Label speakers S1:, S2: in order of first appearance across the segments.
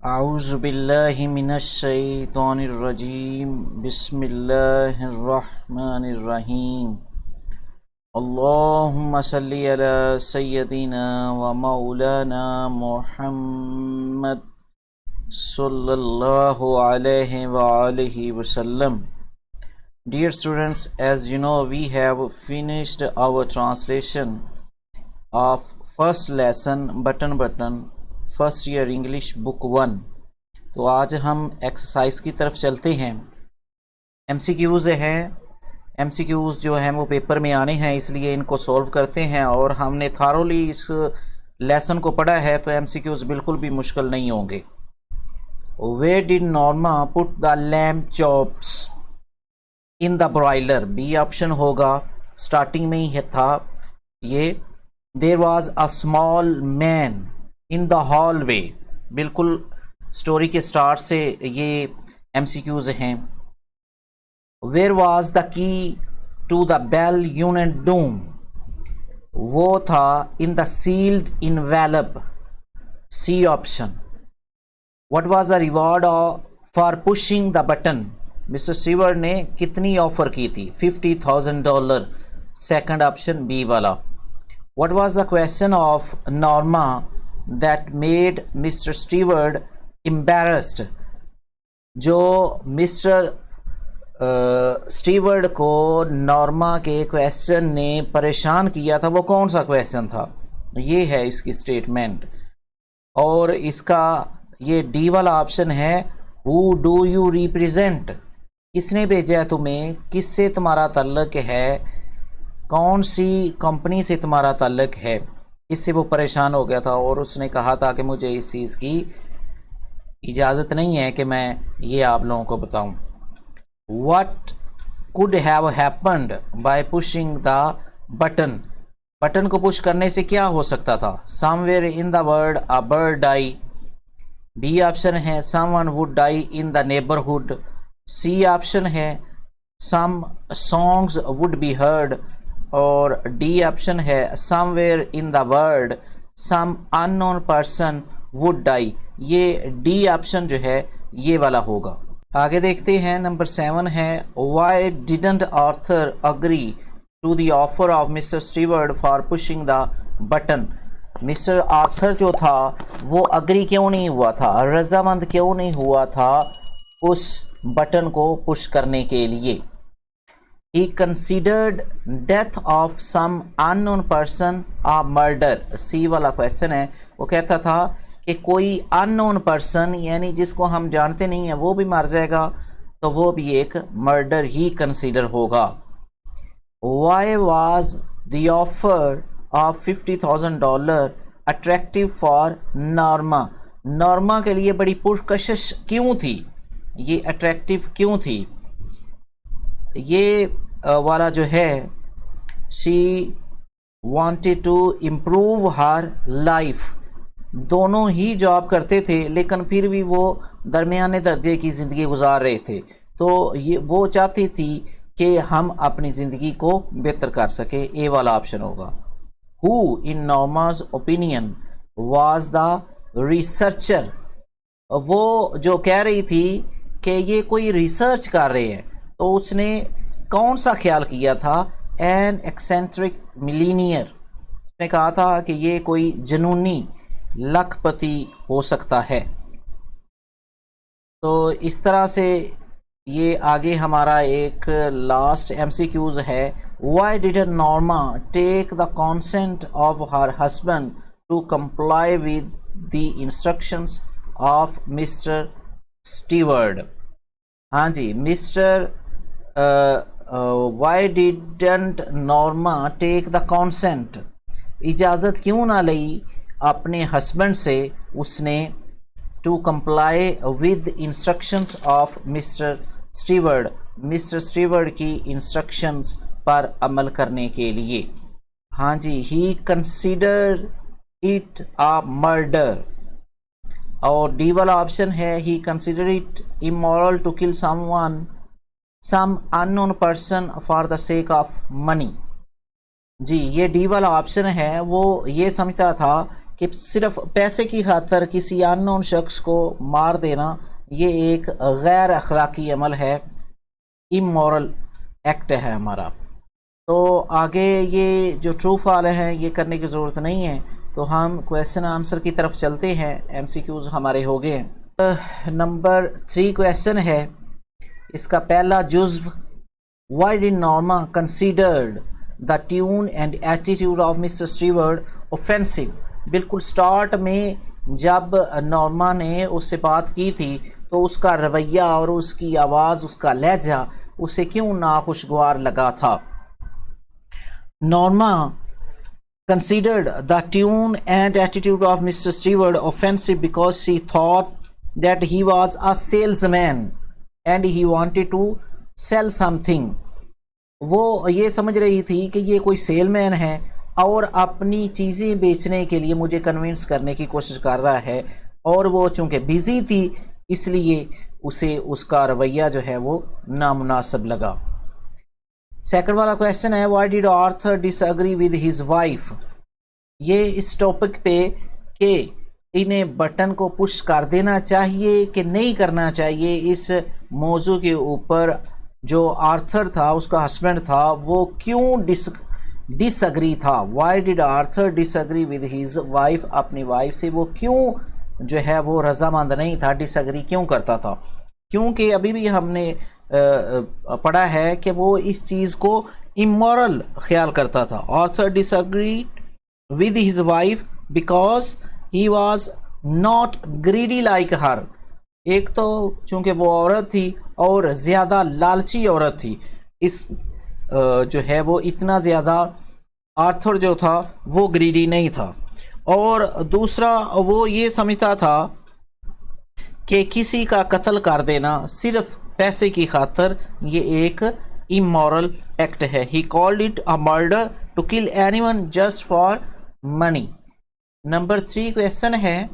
S1: आऊज़ु बिल्लाहि मिनश शैतानिर रजीम बिस्मिल्लाहिर रहमानिर रहीम अल्लाहुम्मा सल्ली अला सय्यदिना व मौलाना मुहम्मद सल्लल्लाहु अलैहि व आलिहि वसल्लम। Dear students, as you know, we have finished our translation of first lesson button first year English book 1। तो आज हम एक्सरसाइज की तरफ चलते हैं। एमसीक्यूज़ हैं, एमसीक्यूज़ जो हैं वो पेपर में आने हैं, इसलिए इनको सॉल्व करते हैं। और हमने थारोली इस लेसन को पढ़ा है, तो एमसीक्यूज़ बिल्कुल भी मुश्किल नहीं होंगे। Where did Norma put the lamb chops in the broiler? B option होगा, स्टार्टिंग में ही था ये। There was a small man in the hallway, बिल्कुल स्टोरी के स्टार्ट से ये एमसीक्यूज़ हैं। Where was the key to the bell unit dome? वो था in the sealed envelope, C option. What was the reward for pushing the button? Mister Steward ने कितनी offer की थी? $50,000, सेकंड ऑप्शन बी वाला। What was the question of Norma that made Mr. Stewart embarrassed? जो mister steward को Norma के question ने परेशान किया था, वो कौन सा क्वेश्चन था? ये है इसकी स्टेटमेंट। और इसका ये डी वाला ऑप्शन है, हु डू यू रिप्रेजेंट? किसने भेजा है तुम्हें? किससे तुम्हारा ताल्लुक है? कौन सी कंपनी से तुम्हारा ताल्लुक है? इससे वो परेशान हो गया था और उसने कहा था कि मुझे इस चीज़ की इजाज़त नहीं है कि मैं ये आप लोगों को बताऊं। What could have happened by pushing the button? Button को पुश करने से क्या हो सकता था? Somewhere in the world a bird die. B option है, someone would die in the neighborhood. C option है, some songs would be heard. और डी ऑप्शन है, somewhere in the world some unknown person would die. ये D option जो है ये वाला होगा। आगे देखते हैं, नंबर 7 है, why didn't Arthur agree to the offer of Mister Steward for pushing the button? Mister Arthur जो था वो अग्री क्यों नहीं हुआ था, रजामंद क्यों नहीं हुआ था उस बटन को पुश करने के लिए? He considered death of some unknown person a murder. सी वाला क्वेश्चन है, वो कहता था कि कोई अननोन पर्सन यानी जिसको हम जानते नहीं हैं वो भी मर जाएगा, तो वो भी एक मर्डर ही कंसीडर होगा। Why was the offer of $50,000 attractive for Norma? Norma के लिए बड़ी पुरकशिश क्यों थी? ये अट्रैक्टिव क्यों थी? ये वाला जो है, she wanted to improve her life. दोनों ही जॉब करते थे लेकिन फिर भी वो दरमियाने दर्जे की ज़िंदगी गुजार रहे थे, तो ये वो चाहती थी कि हम अपनी ज़िंदगी को बेहतर कर सके। ए वाला ऑप्शन होगा। Who in Norma's opinion was the researcher? वो जो कह रही थी कि ये कोई रिसर्च कर रहे हैं, तो उसने कौन सा ख्याल किया था? An eccentric millionaire. उसने कहा था कि ये कोई जुनूनी लखपति हो सकता है। तो इस तरह से ये आगे हमारा एक लास्ट एमसीक्यूज है, why did Norma take the consent of her husband to comply with the instructions of Mister Steward? हाँ जी, Mister why didn't Norma take the consent? इजाज़त क्यों ना ली अपने हस्बैंड से उसने to comply with instructions of Mister Steward, Mister Steward की इंस्ट्रक्शंस पर अमल करने के लिए? हाँ जी, he consider it a murder. और डी वाला ऑप्शन है, ही consider it immoral to kill someone some unknown person for the sake of money। जी, ये डी वाला ऑप्शन है, वो ये समझता था कि सिर्फ पैसे की खातर किसी अननोन शख्स को मार देना ये एक गैर अखलाकी अमल है, इमोरल एक्ट है हमारा। तो आगे ये जो ट्रू फॉल है ये करने की ज़रूरत नहीं है। तो हम क्वेश्चन आंसर की तरफ चलते हैं। एमसीक्यूज़ हमारे हो गए हैं। नंबर 3 क्वेश्चन है, इसका पहला जुज़्व, why did Norma considered the tune and attitude of Mister Stewart offensive. बिल्कुल स्टार्ट में जब नॉर्मा ने उससे बात की थी तो उसका रवैया और उसकी आवाज़, उसका लहजा उसे क्यों नाखुशगवार लगा था। Norma considered the tune and attitude of Mr. Stewart offensive because she thought that he was a salesman and he wanted to sell something। वो ये समझ रही थी कि ये कोई सेलमैन है और अपनी चीज़ें बेचने के लिए मुझे कन्विंस करने की कोशिश कर रहा है, और वो चूँकि बिज़ी थी इसलिए उसे उसका रवैया जो है वो नामुनासिब लगा। सेकंड वाला क्वेश्चन है, why did Arthur disagree with his wife. ये इस टॉपिक पे कि इन्हें बटन को पुश कर देना चाहिए कि नहीं करना चाहिए, इस मौजू के ऊपर जो आर्थर था, उसका हस्बैंड था, वो क्यों डिसएग्री था। Why did Arthur disagree with his wife, अपनी वाइफ से वो क्यों जो है वो रजामंद नहीं था, डिसएग्री क्यों करता था। क्योंकि अभी भी हमने पढ़ा है कि वो इस चीज़ को इमोरल ख्याल करता था। Arthur disagree with his wife because he was not greedy like her. एक तो चूँकि वो औरत थी और ज़्यादा लालची औरत थी, इस जो है वो इतना ज़्यादा आर्थर जो था वो ग्रीडी नहीं था। और दूसरा वो ये समझता था कि किसी का कत्ल कर देना सिर्फ पैसे की खातर ये एक इमोरल एक्ट है। He called it a murder to kill anyone just for money. Number 3 question है,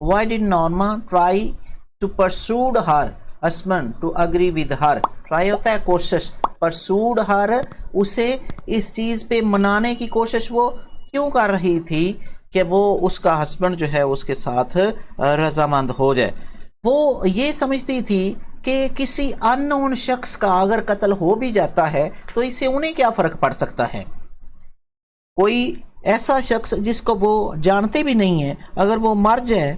S1: why did Norma try to persuade her husband to agree with her. Try होता है कोशिश, परसूड हर, उसे इस चीज़ पे मनाने की कोशिश वो क्यों कर रही थी कि वो उसका हस्बैंड जो है उसके साथ रजामंद हो जाए। वो ये समझती थी कि किसी अननोन शख्स का अगर कत्ल हो भी जाता है तो इससे उन्हें क्या फ़र्क पड़ सकता है। कोई ऐसा शख्स जिसको वो जानते भी नहीं है अगर वो मर जाए,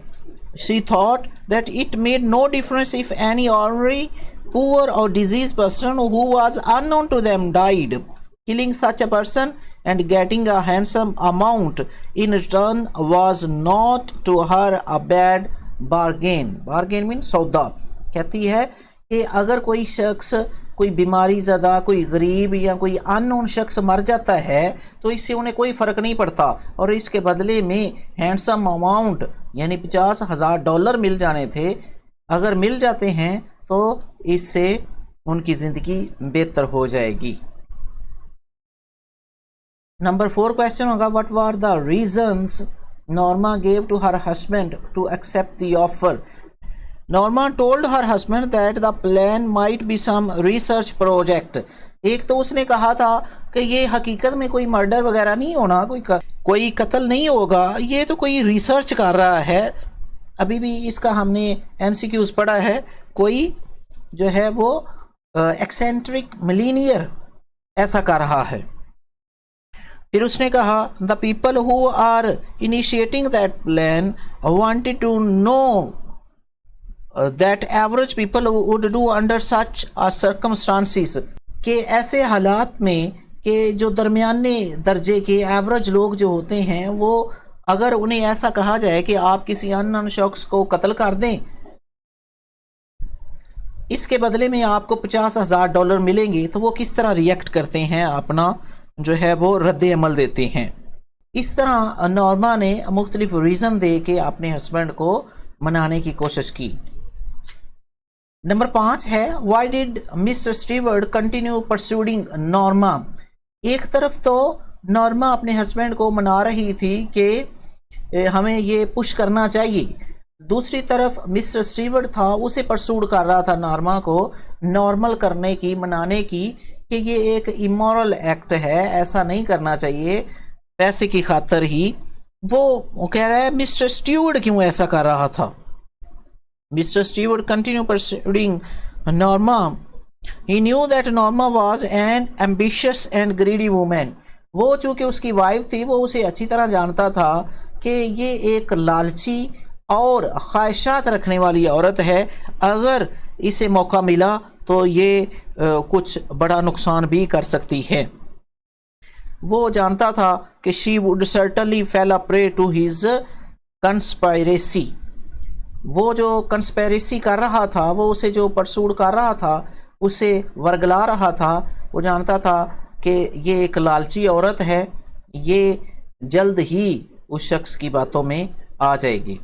S1: she thought that it made no difference if any ordinary poor और disease person who was unknown to them died. Killing such a person and getting a handsome amount in return was not to her a bad bargain। Bargain means सौदा। कहती है कि अगर कोई शख्स, कोई बीमारी ज़्यादा, कोई गरीब या कोई अननोन शख्स मर जाता है तो इससे उन्हें कोई फ़र्क नहीं पड़ता, और इसके बदले में हैंडसम अमाउंट यानी $50,000 मिल जाने थे, अगर मिल जाते हैं तो इससे उनकी ज़िंदगी बेहतर हो जाएगी। नंबर 4 क्वेश्चन होगा, what were the reasons Norma gave to her husband to accept the offer. Norma told her husband that the plan might be some research project. एक तो उसने कहा था कि ये हकीकत में कोई मर्डर वगैरह नहीं होना, कोई कत्ल नहीं होगा, ये तो कोई रिसर्च कर रहा है। अभी भी इसका हमने MCQs पढ़ा है, कोई जो है वो एक्सेंट्रिक मिलीनियर ऐसा कर रहा है। फिर उसने कहा, the people who are initiating that plan wanted to know that average people would do under such circumstances, के ऐसे हालात में कि जो दरमियाने दर्जे के एवरेज लोग जो होते हैं वो अगर उन्हें ऐसा कहा जाए कि आप किसी अननोन शख्स को कत्ल कर दें, इसके बदले में आपको $50,000 मिलेंगे, तो वो किस तरह रिएक्ट करते हैं, अपना जो है वो रद्द अमल देते हैं। इस तरह नॉर्मा ने मुख्तलिफ रीज़न दे के अपने हस्बैंड को मनाने की कोशिश की। नंबर 5 है, why did Mister Stewart continue persuading Norma. एक तरफ तो नॉर्मा अपने हस्बैंड को मना रही थी कि हमें ये पुश करना चाहिए, दूसरी तरफ मिस्टर स्टीवर्ट था उसे परसूड कर रहा था नॉर्मा को नॉर्मल करने की, मनाने की कि ये एक इमोरल एक्ट है, ऐसा नहीं करना चाहिए, पैसे की खातर ही वो कह रहा है मिस्टर स्टीवर्ड क्यों ऐसा कर रहा था। Mister steward continue pursuing Norma. He knew that Norma was an ambitious and greedy women. वो चूँकि उसकी वाइफ थी, वो उसे अच्छी तरह जानता था कि ये एक लालची और ख्वाहिशात रखने वाली औरत है। अगर इसे मौका मिला तो ये कुछ बड़ा नुकसान भी कर सकती है। वो जानता था कि she would certainly fell a prey to his conspiracy. वो जो कंस्पेरेसी कर रहा था, वो उसे जो परसूड कर रहा था, उसे वर्गला रहा था। वो जानता था कि ये एक लालची औरत है, ये जल्द ही उस शख्स की बातों में आ जाएगी।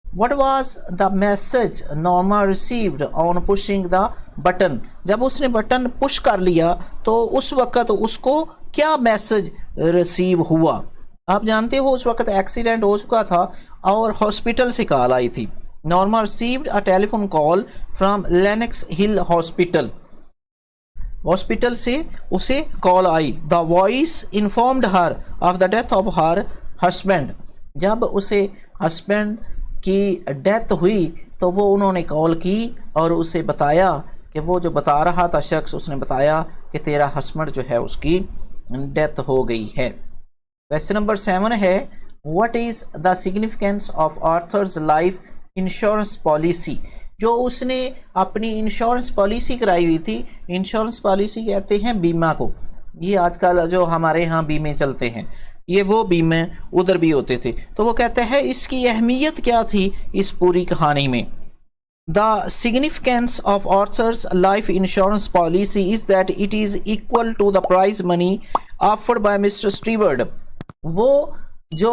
S1: What was the message Norma received on pushing the button? जब उसने बटन पुश कर लिया तो उस वक़्त उसको क्या मैसेज रिसीव हुआ। आप जानते हो उस वक़्त एक्सीडेंट हो चुका था और हॉस्पिटल से कॉल आई थी। Norma received a telephone call from larynx hill hospital. Hospital से उसे call I. The voice informed her of the death of her husband. जब उसे हस्बैंड की डेथ हुई तो वो उन्होंने कॉल की और उसे बताया कि वो जो बता रहा था शख्स, उसने बताया कि तेरा हस्बैंड जो है उसकी डेथ हो गई है। क्वेश्चन नंबर 7 है, what is the significance of Arthur's life insurance policy. जो उसने अपनी इंश्योरेंस पॉलिसी कराई हुई थी, इंश्योरेंस पॉलिसी कहते हैं बीमा को। ये आजकल जो हमारे यहाँ बीमे चलते हैं, ये वो बीमे उधर भी होते थे। तो वो कहते हैं इसकी अहमियत क्या थी इस पूरी कहानी में। The significance of Arthur's life insurance policy is that it is equal to the prize money offered by Mister Steward. वो जो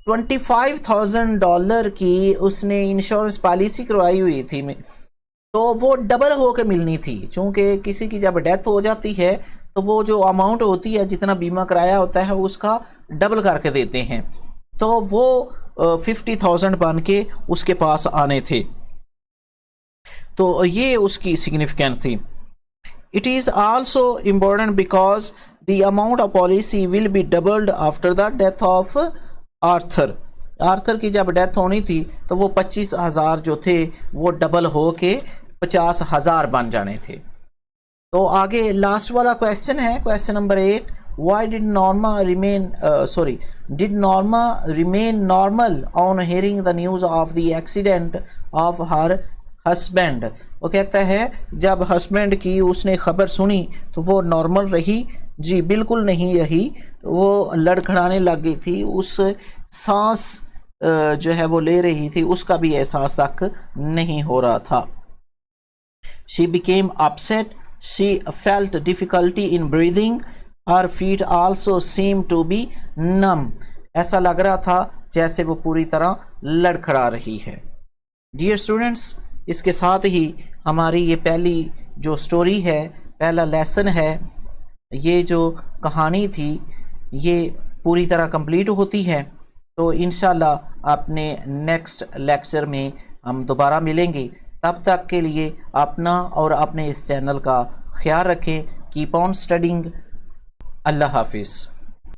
S1: $25,000 की उसने इंश्योरेंस पॉलिसी करवाई हुई थी, तो वो डबल हो के मिलनी थी। चूँकि किसी की जब डेथ हो जाती है तो वो जो अमाउंट होती है, जितना बीमा कराया होता है, उसका डबल करके देते हैं। तो वो 50,000 बन के उसके पास आने थे। तो ये उसकी सिग्निफिकेंस थी। It is also important because the amount of policy will be doubled after the death of Arthur. Arthur की जब डेथ होनी थी तो वो 25,000 जो थे वो डबल हो के 50,000 बन जाने थे। तो आगे लास्ट वाला क्वेश्चन है, question number 8, why did Norma remain normal on hearing the news of the accident of her husband. वो कहता है जब हस्बैंड की उसने खबर सुनी तो वो नॉर्मल रही। जी बिल्कुल नहीं रही, वो लड़खड़ाने लग गई थी। उस सांस जो है वो ले रही थी, उसका भी एहसास तक नहीं हो रहा था। She became upset, she felt difficulty in breathing, her feet also seem to be numb. ऐसा लग रहा था जैसे वो पूरी तरह लड़खड़ा रही है। डियर स्टूडेंट्स, इसके साथ ही हमारी ये पहली जो स्टोरी है, पहला लेसन है, ये जो कहानी थी, ये पूरी तरह कंप्लीट होती है। तो इंशाल्लाह अपने नेक्स्ट लेक्चर में हम दोबारा मिलेंगे। तब तक के लिए अपना और अपने इस चैनल का ख्याल रखें। Keep on studying. अल्लाह हाफिज़।